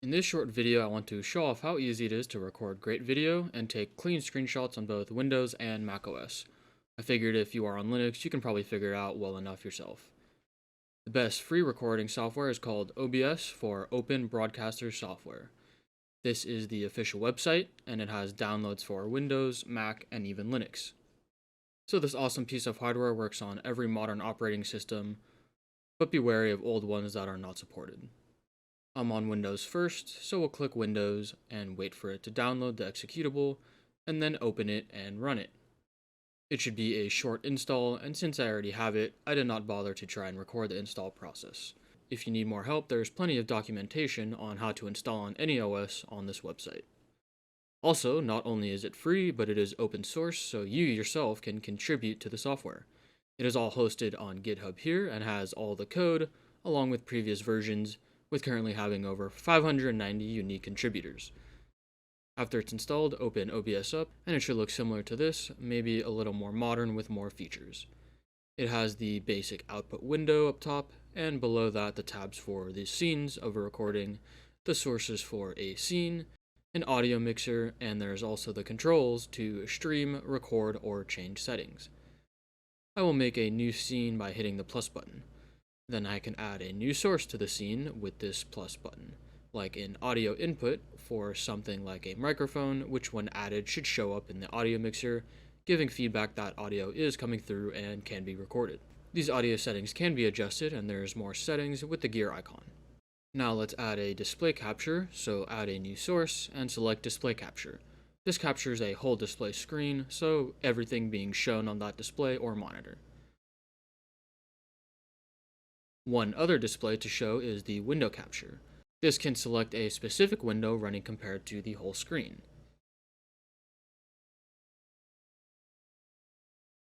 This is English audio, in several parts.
In this short video, I want to show off how easy it is to record great video and take clean screenshots on both Windows and macOS. I figured if you are on Linux, you can probably figure it out well enough yourself. The best free recording software is called OBS for Open Broadcaster Software. This is the official website, and it has downloads for Windows, Mac, and even Linux. So this awesome piece of hardware works on every modern operating system, but be wary of old ones that are not supported. I'm on Windows first, so we'll click Windows and wait for it to download the executable, and then open it and run it. It should be a short install, and since I already have it, I did not bother to try and record the install process. If you need more help, there's plenty of documentation on how to install on any OS on this website. Also, not only is it free, but it is open source, so you yourself can contribute to the software. It is all hosted on GitHub here and has all the code, along with previous versions, with currently having over 590 unique contributors. After it's installed, open OBS up, and it should look similar to this, maybe a little more modern with more features. It has the basic output window up top, and below that the tabs for the scenes of a recording, the sources for a scene, an audio mixer, and there's also the controls to stream, record, or change settings. I will make a new scene by hitting the plus button. Then I can add a new source to the scene with this plus button, like an audio input for something like a microphone, which when added should show up in the audio mixer, giving feedback that audio is coming through and can be recorded. These audio settings can be adjusted, and there's more settings with the gear icon. Now let's add a display capture, so add a new source and select display capture. This captures a whole display screen, so everything being shown on that display or monitor. One other display to show is the window capture. This can select a specific window running compared to the whole screen.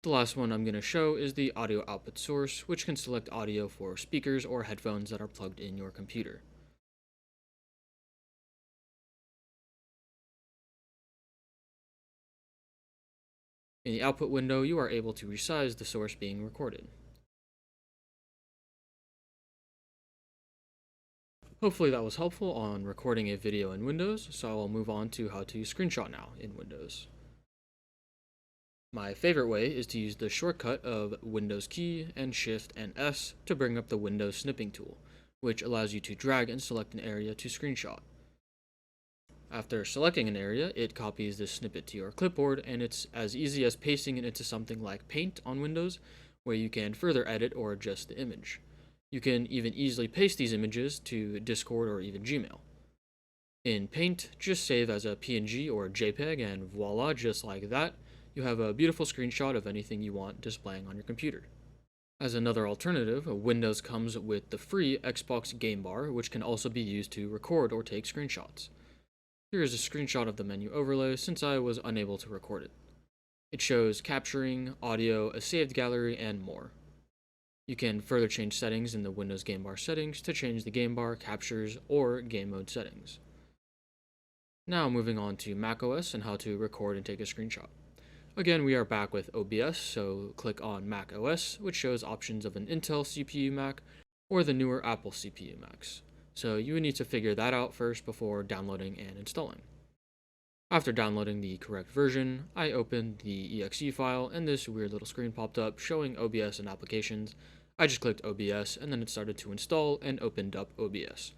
The last one I'm going to show is the audio output source, which can select audio for speakers or headphones that are plugged in your computer. In the output window, you are able to resize the source being recorded. Hopefully that was helpful on recording a video in Windows, so I will move on to how to screenshot now in Windows. My favorite way is to use the shortcut of Windows key and Shift and S to bring up the Windows snipping tool, which allows you to drag and select an area to screenshot. After selecting an area, it copies this snippet to your clipboard, and it's as easy as pasting it into something like Paint on Windows, where you can further edit or adjust the image. You can even easily paste these images to Discord or even Gmail. In Paint, just save as a PNG or a JPEG, and voila, just like that, you have a beautiful screenshot of anything you want displaying on your computer. As another alternative, Windows comes with the free Xbox Game Bar, which can also be used to record or take screenshots. Here is a screenshot of the menu overlay since I was unable to record it. It shows capturing, audio, a saved gallery, and more. You can further change settings in the Windows Game Bar settings to change the game bar, captures, or game mode settings. Now moving on to macOS and how to record and take a screenshot. Again, we are back with OBS, so click on macOS, which shows options of an Intel CPU Mac or the newer Apple CPU Macs. So you would need to figure that out first before downloading and installing. After downloading the correct version, I opened the exe file, and this weird little screen popped up showing OBS and applications. I just clicked OBS, and then it started to install and opened up OBS,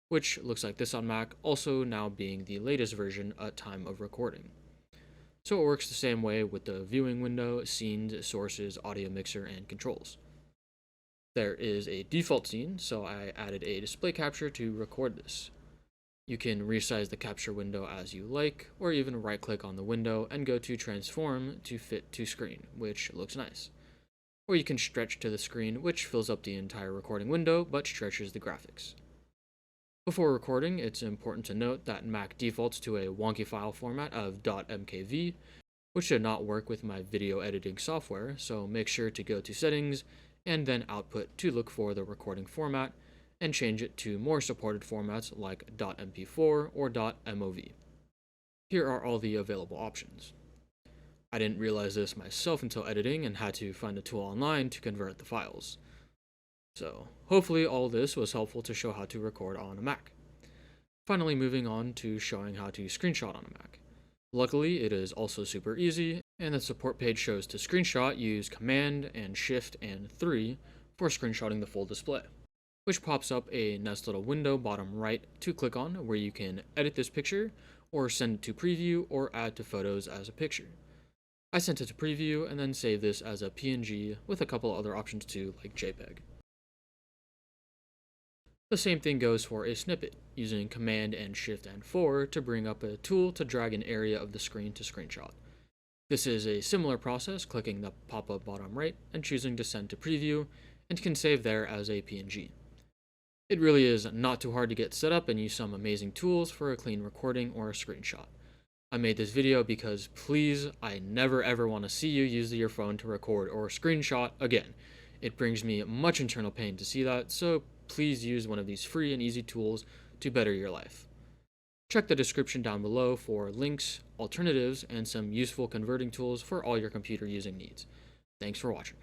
which looks like this on Mac, also now being the latest version at time of recording. So it works the same way with the viewing window, scenes, sources, audio mixer, and controls. There is a default scene, so I added a display capture to record this. You can resize the capture window as you like, or even right-click on the window and go to Transform to fit to screen, which looks nice. Or you can stretch to the screen, which fills up the entire recording window, but stretches the graphics. Before recording, it's important to note that Mac defaults to a wonky file format of .mkv, which did not work with my video editing software, so make sure to go to Settings, and then Output to look for the recording format, and change it to more supported formats like .mp4 or .mov. Here are all the available options. I didn't realize this myself until editing and had to find a tool online to convert the files. So hopefully all this was helpful to show how to record on a Mac. Finally, moving on to showing how to screenshot on a Mac. Luckily, it is also super easy, and the support page shows to screenshot use Command and Shift and 3 for screenshotting the full display, which pops up a nice little window bottom right to click on where you can edit this picture or send it to preview or add to photos as a picture. I sent it to preview and then saved this as a PNG with a couple other options too, like JPEG. The same thing goes for a snippet, using Command and Shift and 4 to bring up a tool to drag an area of the screen to screenshot. This is a similar process, clicking the pop-up bottom right and choosing to send to preview, and can save there as a PNG. It really is not too hard to get set up and use some amazing tools for a clean recording or a screenshot. I made this video because please, I never ever want to see you use your phone to record or screenshot again. It brings me much internal pain to see that, so please use one of these free and easy tools to better your life. Check the description down below for links, alternatives, and some useful converting tools for all your computer using needs. Thanks for watching.